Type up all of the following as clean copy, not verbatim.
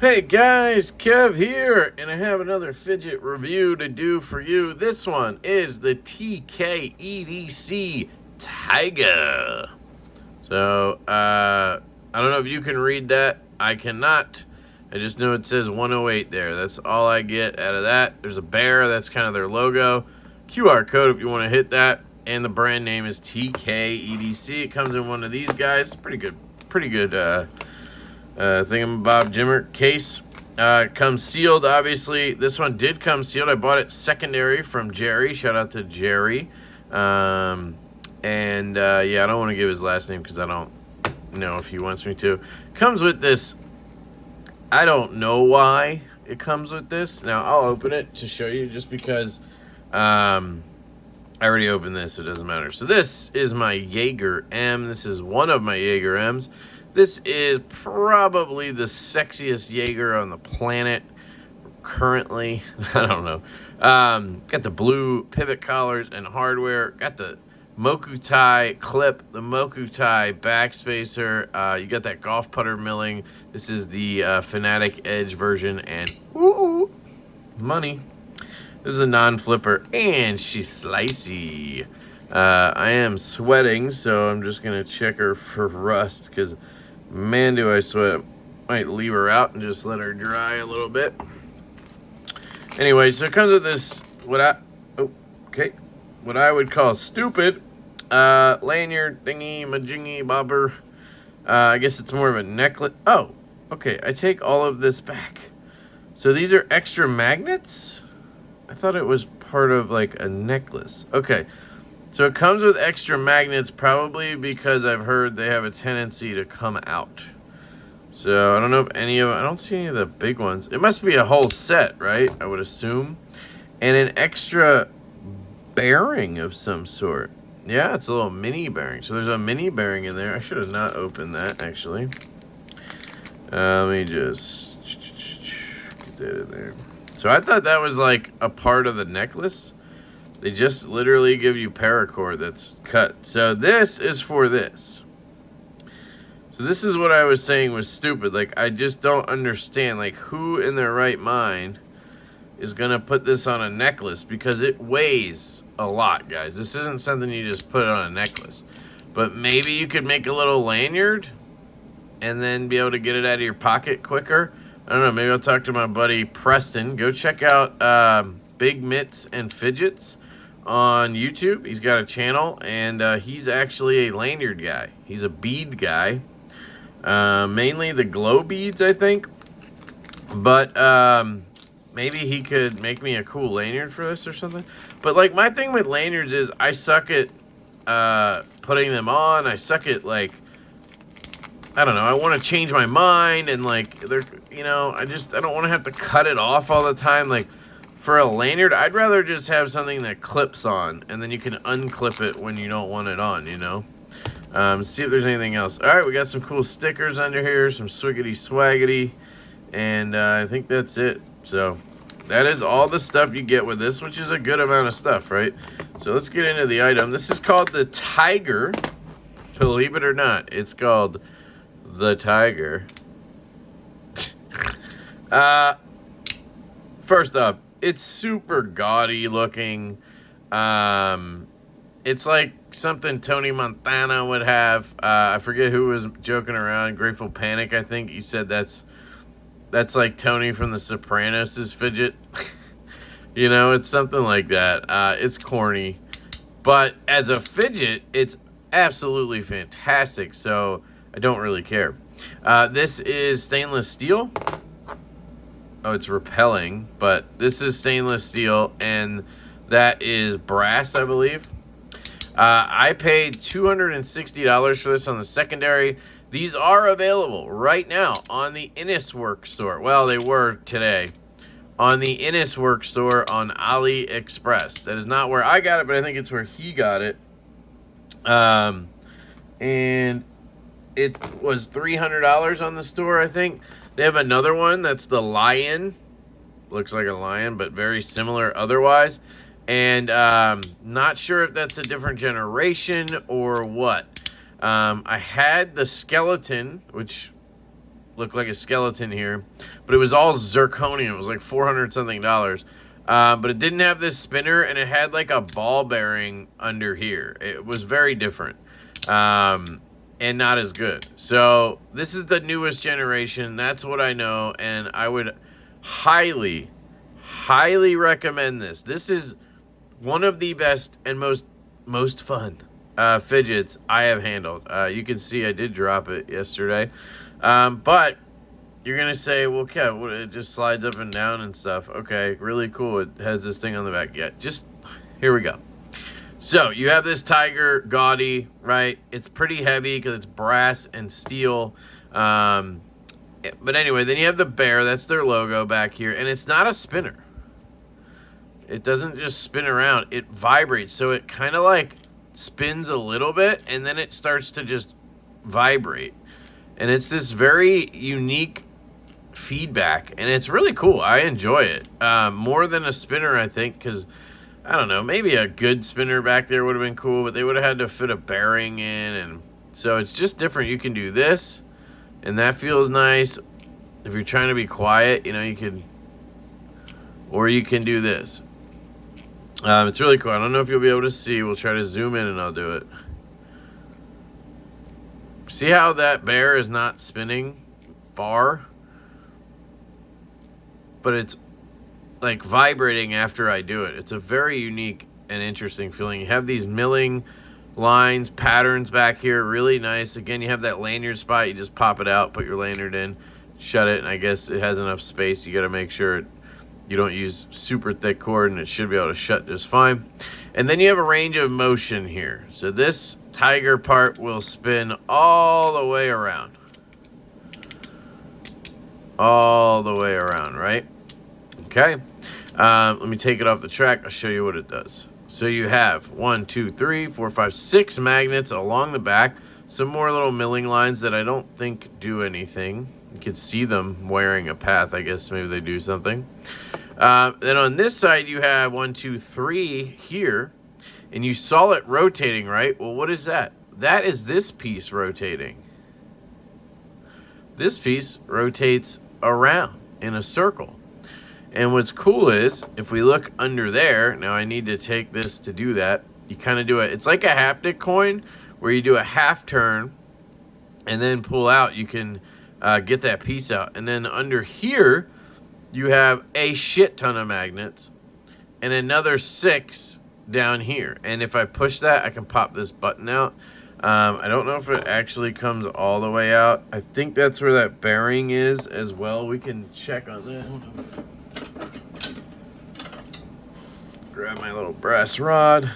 Hey guys, Kev here, and I have another fidget review to do for you. This one is the TKEDC Tiger. So, I don't know if you can read that. I cannot. I just know it says 108 there. That's all I get out of that. There's a bear. That's kind of their logo. QR code if you want to hit that. And the brand name is TKEDC. It comes in one of these guys. Pretty good thingamabob Jimmer case. Comes sealed, obviously. This one did come sealed. I bought it secondary from Jerry. Shout out to Jerry. Yeah, I don't want to give his last name because I don't know if he wants me to. Comes with this. I don't know why it comes with this. Now, I'll open it to show you just because I already opened this, so it doesn't matter. So this is my Jaeger M. This is one of my Jaeger M's. This is probably the sexiest Jaeger on the planet currently. I don't know. Got the blue pivot collars and hardware. Got the Mokutai clip, the Mokutai backspacer. You got that golf putter milling. This is the Fanatic Edge version. And money. This is a non-flipper. And she's slicey. I am sweating, so I'm just going to check her for rust because... man, do I sweat. Might leave her out and just let her dry a little bit. Anyway, so it comes with this, what I would call stupid lanyard thingy, majingy bobber. I guess it's more of a necklace. Oh, okay, I take all of this back. So these are extra magnets? I thought it was part of like a necklace. Okay. So it comes with extra magnets, probably because I've heard they have a tendency to come out. So I don't know if any of them, I don't see any of the big ones. It must be a whole set, right? I would assume. And an extra bearing of some sort. Yeah, it's a little mini bearing. So there's a mini bearing in there. I should have not opened that, actually. Let me just get that in there. So I thought that was like a part of the necklace. They just literally give you paracord that's cut. So this is for this. So this is what I was saying was stupid. Like, I just don't understand. Like, who in their right mind is going to put this on a necklace? Because it weighs a lot, guys. This isn't something you just put on a necklace. But maybe you could make a little lanyard and then be able to get it out of your pocket quicker. I don't know. Maybe I'll talk to my buddy Preston. Go check out Big Mitts and Fidgets on YouTube. He's got a channel, and he's actually a lanyard guy. He's a bead guy. Mainly the glow beads, I think. But maybe he could make me a cool lanyard for this or something. But like, my thing with lanyards is I suck at putting them on. I suck at, like, I don't know. I want to change my mind, and like, they're, you know, I don't want to have to cut it off all the time. Like, for a lanyard, I'd rather just have something that clips on, and then you can unclip it when you don't want it on, you know? See if there's anything else. All right, we got some cool stickers under here, some swiggity swaggity, and I think that's it. So that is all the stuff you get with this, which is a good amount of stuff, right? So let's get into the item. This is called the Tiger. Believe it or not, it's called the Tiger. First up, it's super gaudy looking. It's like something Tony Montana would have. I forget who was joking around. Grateful Panic, I think. He said that's like Tony from The Sopranos' fidget. You know, it's something like that. It's corny. But as a fidget, it's absolutely fantastic. So I don't really care. This is stainless steel. Oh, it's repelling, but this is stainless steel, and that is brass, I believe. I paid $260 for this on the secondary. These are available right now on the Inniswork store. Well, they were today. On the Inniswork store on AliExpress. That is not where I got it, but I think it's where he got it. And it was $300 on the store, I think. They have another one that's the Lion. Looks like a lion, but very similar otherwise. And not sure if that's a different generation or what. I had the skeleton, which look like a skeleton here, but it was all zirconium. It was like $400 something. But it didn't have this spinner, and it had like a ball bearing under here. It was very different, and not as good. So this is the newest generation. That's what I know, and I would highly recommend this. This is one of the best and most fun fidgets I have handled. You can see I did drop it yesterday, but you're gonna say, well, Kev, it just slides up and down and stuff. Okay, really cool. It has this thing on the back. Yeah, just here we go. So you have this Tiger, gaudy, right? It's pretty heavy because it's brass and steel. But anyway, then you have the bear. That's their logo back here, and it's not a spinner. It doesn't just spin around. It vibrates, so it kind of like spins a little bit, and then it starts to just vibrate. And it's this very unique feedback, and it's really cool. I enjoy it more than a spinner, I think, because I don't know, maybe a good spinner back there would have been cool, but they would have had to fit a bearing in, and so it's just different. You can do this, and that feels nice. If you're trying to be quiet, you know, you can, or you can do this. It's really cool. I don't know if you'll be able to see. We'll try to zoom in and I'll do it. See how that bear is not spinning far? But it's like vibrating after I do it. It's a very unique and interesting feeling. You have these milling lines, patterns back here, really nice. Again, you have that lanyard spot. You just pop it out, put your lanyard in, shut it, and I guess it has enough space. You got to make sure you don't use super thick cord, and it should be able to shut just fine. And then you have a range of motion here. So this Tiger part will spin all the way around. All the way around, right? Okay. Let me take it off the track. I'll show you what it does. So you have 1, 2, 3, 4, 5, 6 magnets along the back. Some more little milling lines that I don't think do anything. You can see them wearing a path. I guess maybe they do something. Then on this side, you have 1, 2, 3 here. And you saw it rotating, right? Well, what is that? That is this piece rotating. This piece rotates around in a circle. And what's cool is, if we look under there, now I need to take this to do that. You kind of do it. It's like a haptic coin where you do a half turn and then pull out. You can get that piece out. And then under here, you have a shit ton of magnets and another 6 down here. And if I push that, I can pop this button out. I don't know if it actually comes all the way out. I think that's where that bearing is as well. We can check on that. Hold on. Grab my little brass rod.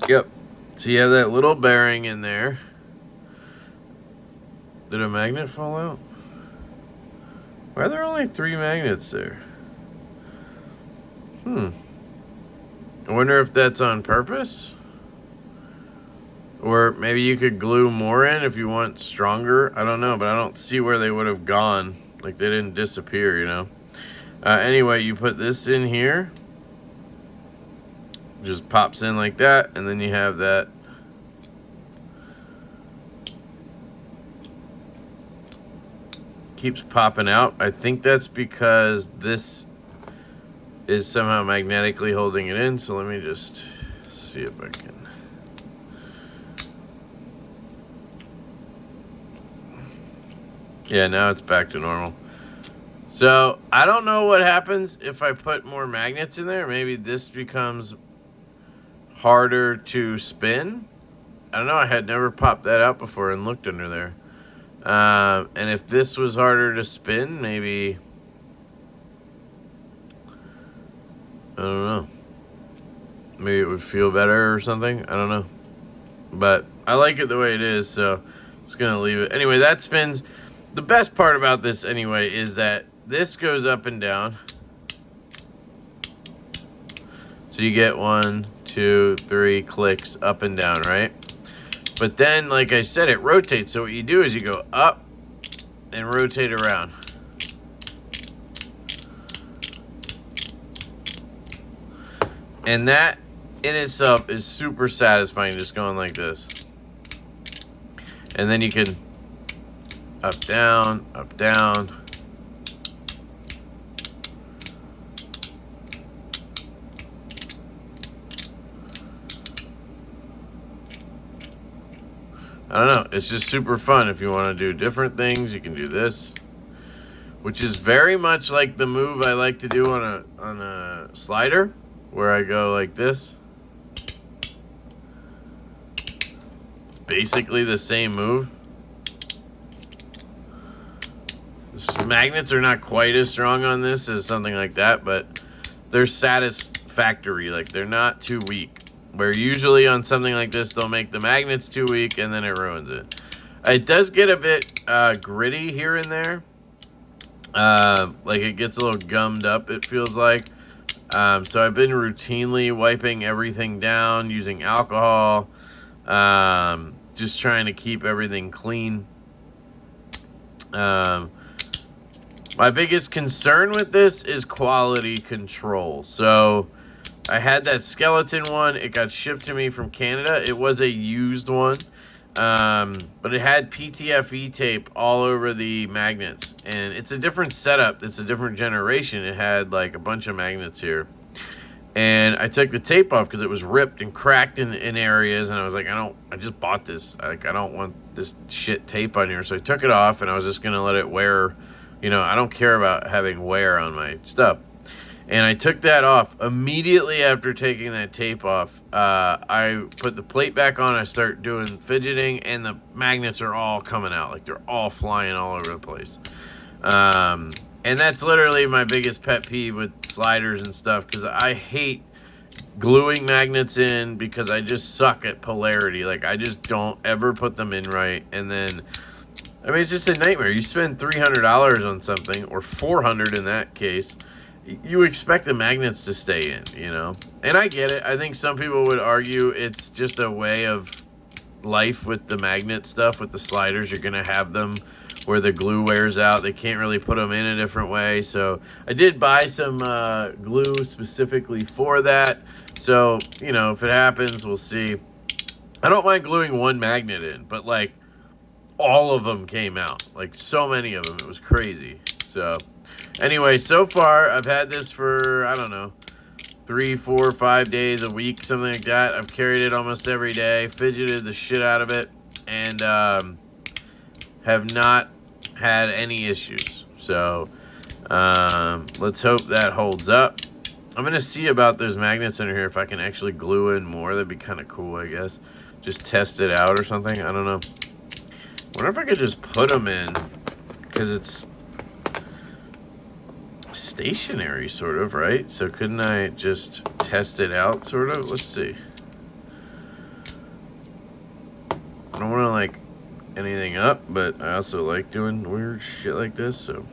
Yep. So you have that little bearing in there. Did a magnet fall out? Why are there only 3 magnets there? I wonder if that's on purpose? Or maybe you could glue more in if you want stronger. I don't know, but I don't see where they would have gone. Like, they didn't disappear, you know? Anyway, you put this in here. Just pops in like that, and then you have that. Keeps popping out. I think that's because this is somehow magnetically holding it in. So let me just see if I can. Yeah, now it's back to normal. So I don't know what happens if I put more magnets in there. Maybe this becomes harder to spin. I don't know. I had never popped that out before and looked under there. And if this was harder to spin, maybe, I don't know. Maybe it would feel better or something. I don't know. But I like it the way it is, so I'm just going to leave it. Anyway, that spins. The best part about this, anyway, is that this goes up and down. So you get 1, 2, 3 clicks up and down, right? But then, like I said, it rotates. So what you do is you go up and rotate around. And that in itself is super satisfying, just going like this. And then you can up, down, up, down. I don't know. It's just super fun. If you want to do different things, you can do this, which is very much like the move I like to do on a slider, where I go like this. It's basically the same move. The magnets are not quite as strong on this as something like that, but they're satisfactory. Like, they're not too weak. Where usually on something like this, they'll make the magnets too weak and then it ruins it. It does get a bit gritty here and there. Like, it gets a little gummed up, it feels like. So I've been routinely wiping everything down using alcohol. Just trying to keep everything clean. My biggest concern with this is quality control. So I had that skeleton one. It got shipped to me from Canada. It was a used one. But it had PTFE tape all over the magnets. And it's a different setup. It's a different generation. It had like a bunch of magnets here. And I took the tape off because it was ripped and cracked in areas. And I was like, I just bought this. Like, I don't want this shit tape on here. So I took it off and I was just going to let it wear. You know, I don't care about having wear on my stuff. And I took that off. Immediately after taking that tape off, I put the plate back on. I start doing fidgeting, and the magnets are all coming out. Like, they're all flying all over the place. And that's literally my biggest pet peeve with sliders and stuff, because I hate gluing magnets in because I just suck at polarity. Like, I just don't ever put them in right. And then, I mean, it's just a nightmare. You spend $300 on something, or $400 in that case. You expect the magnets to stay in, you know? And I get it. I think some people would argue it's just a way of life with the magnet stuff. With the sliders, you're going to have them where the glue wears out. They can't really put them in a different way. So I did buy some glue specifically for that. So, you know, if it happens, we'll see. I don't mind gluing one magnet in, but like all of them came out. Like so many of them. It was crazy. So anyway, so far, I've had this for, I don't know, 3, 4, 5 days, a week, something like that. I've carried it almost every day, fidgeted the shit out of it, and have not had any issues. So let's hope that holds up. I'm going to see about those magnets under here, if I can actually glue in more. That'd be kind of cool, I guess. Just test it out or something. I don't know. I wonder if I could just put them in, because it's stationary, sort of, right? So couldn't I just test it out, sort of? Let's see. I don't want to like anything up, but I also like doing weird shit like this, so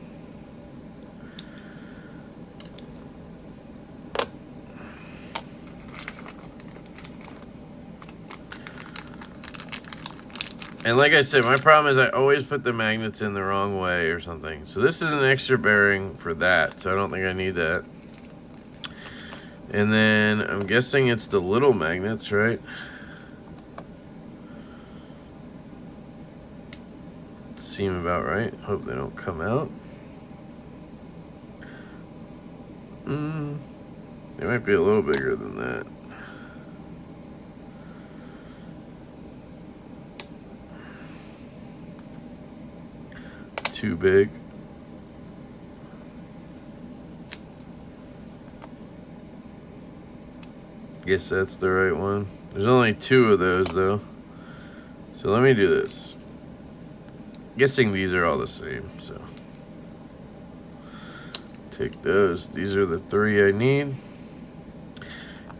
and like I said, my problem is I always put the magnets in the wrong way or something. So this is an extra bearing for that, so I don't think I need that. And then I'm guessing it's the little magnets, right? Seem about right. Hope they don't come out. They might be a little bigger than that. Too big. Guess that's the right one. There's only 2 of those though. So let me do this. Guessing these are all the same, so take those. These are the 3 I need.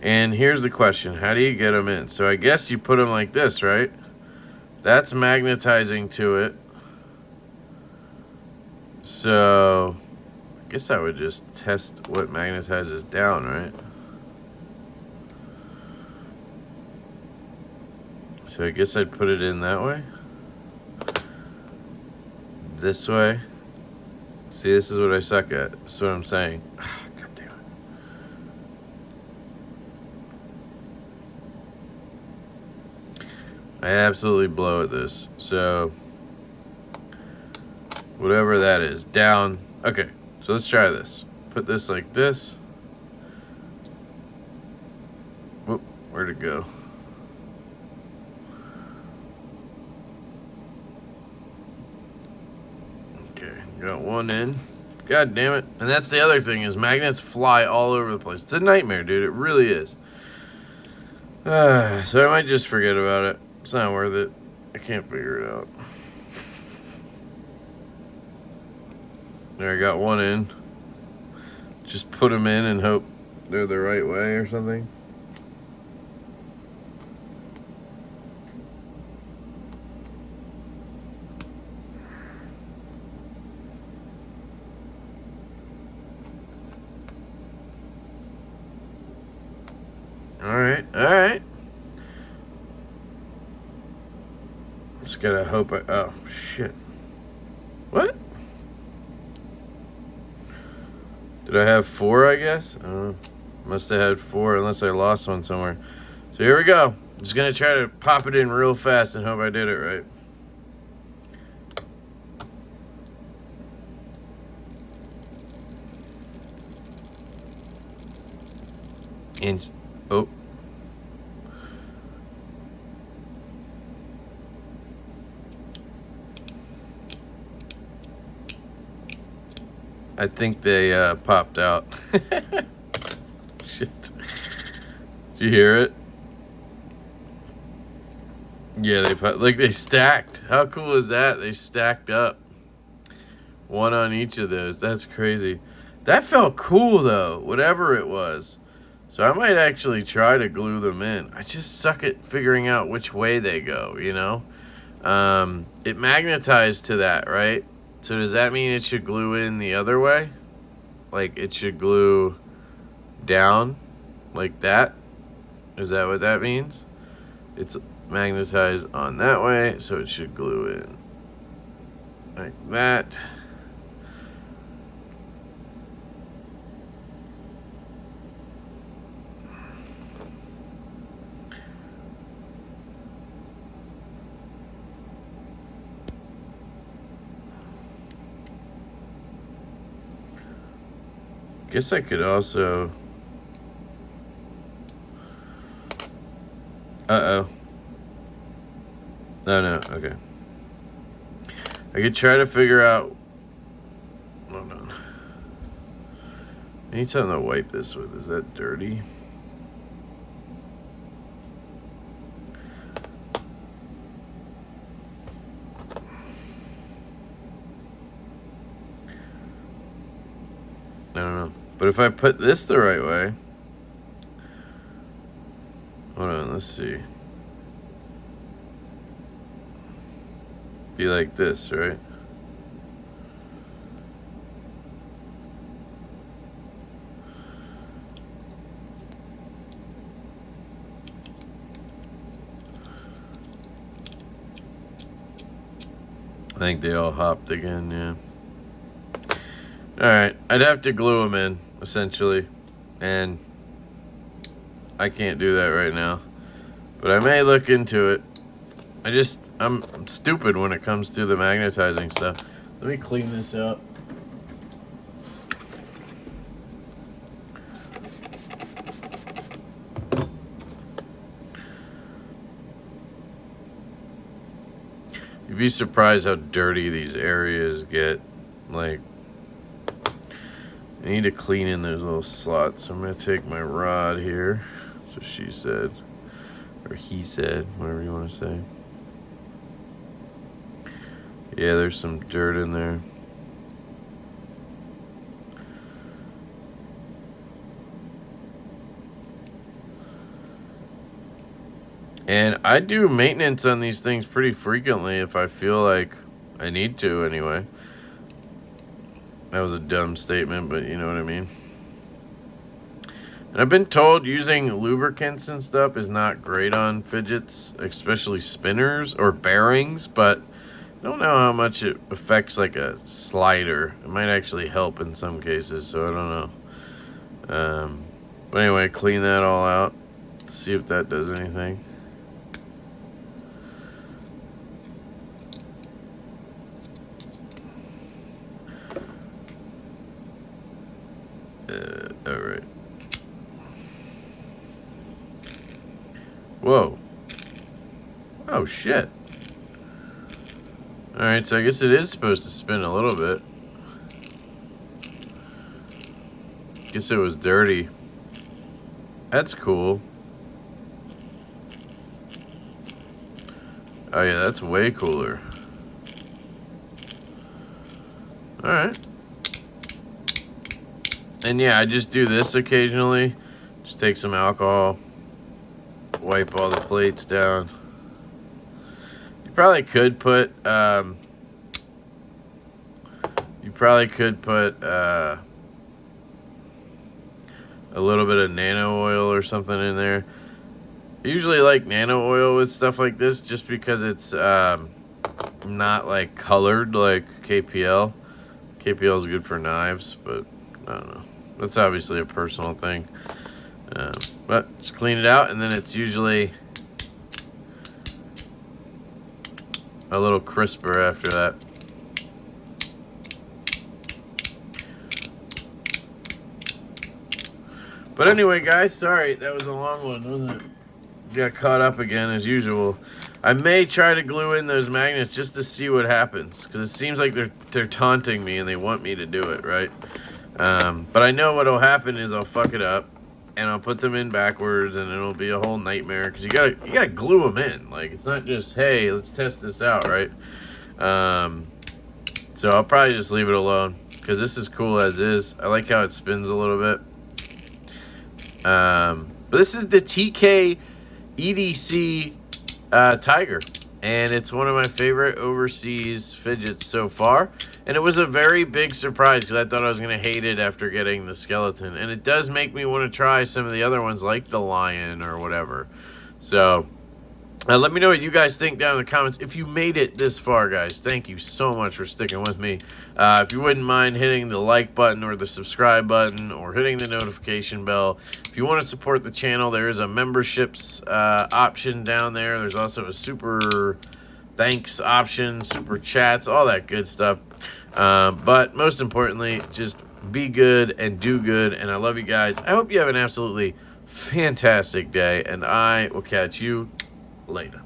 And here's the question. How do you get them in? So I guess you put them like this, right? That's magnetizing to it. So I guess I would just test what magnetizes down, right? So I guess I'd put it in that way. This way. See, this is what I suck at. That's what I'm saying. God damn I absolutely blow at this. So, whatever that is, down. Okay, so let's try this. Put this like this. Whoop, where'd it go? Okay, got one in. God damn it. And that's the other thing, is magnets fly all over the place. It's a nightmare, dude. It really is. So I might just forget about it. It's not worth it. I can't figure it out. There, I got one in. Just put them in and hope they're the right way or something. Alright. Just gotta hope oh, shit. What? Did I have 4, I guess? I don't know. Must have had 4 unless I lost one somewhere. So here we go. Just gonna try to pop it in real fast and hope I did it right. And, oh. I think they popped out. Shit. Did you hear it? Yeah, they popped. Like, they stacked. How cool is that? They stacked up. One on each of those. That's crazy. That felt cool, though. Whatever it was. So I might actually try to glue them in. I just suck at figuring out which way they go, you know? It magnetized to that, right? So does that mean it should glue in the other way? Like it should glue down like that? Is that what that means? It's magnetized on that way, so it should glue in like that. Guess I could also... Uh-oh. No, okay. I could try to figure out... Hold on. I need something to wipe this with. Is that dirty? I don't know. But if I put this the right way... Hold on, let's see. Be like this, right? I think they all hopped again, yeah. Alright, I'd have to glue them in, essentially. And I can't do that right now. But I may look into it. I'm stupid when it comes to the magnetizing stuff. Let me clean this up. You'd be surprised how dirty these areas get. Like, I need to clean in those little slots. So I'm gonna take my rod here. That's what she said. Or he said, whatever you want to say. Yeah, there's some dirt in there. And I do maintenance on these things pretty frequently if I feel like I need to, anyway. That was a dumb statement, but you know what I mean. And I've been told using lubricants and stuff is not great on fidgets, especially spinners or bearings, but I don't know how much it affects like a slider. It might actually help in some cases, so I don't know. But anyway, clean that all out. See if that does anything. Whoa. Oh, shit. Alright, so I guess it is supposed to spin a little bit. Guess it was dirty. That's cool. Oh yeah, that's way cooler. Alright. And yeah, I just do this occasionally. Just take some alcohol. Wipe all the plates down. You probably could put a little bit of nano oil or something in there. I usually like nano oil with stuff like this just because it's not like colored like KPL. KPL is good for knives, but I don't know. That's obviously a personal thing. But just clean it out, and then it's usually a little crisper after that. But anyway, guys, sorry, that was a long one, wasn't it? Got caught up again, as usual. I may try to glue in those magnets just to see what happens, because it seems like they're taunting me and they want me to do it, right? But I know what'll happen is I'll fuck it up, and I'll put them in backwards, and it'll be a whole nightmare, because you gotta glue them in. Like, it's not just, hey, let's test this out, right? So I'll probably just leave it alone, because this is cool as is. I like how it spins a little bit. But this is the TKEDC Tiger, and it's one of my favorite overseas fidgets so far, and it was a very big surprise because I thought I was going to hate it after getting the skeleton, and it does make me want to try some of the other ones like the lion or whatever. So let me know what you guys think down in the comments. If you made it this far, guys, thank you so much for sticking with me. If you wouldn't mind hitting the like button or the subscribe button or hitting the notification bell. If you want to support the channel, there is a memberships option down there. There's also a super thanks option, super chats, all that good stuff. But most importantly, just be good and do good. And I love you guys. I hope you have an absolutely fantastic day, and I will catch you later.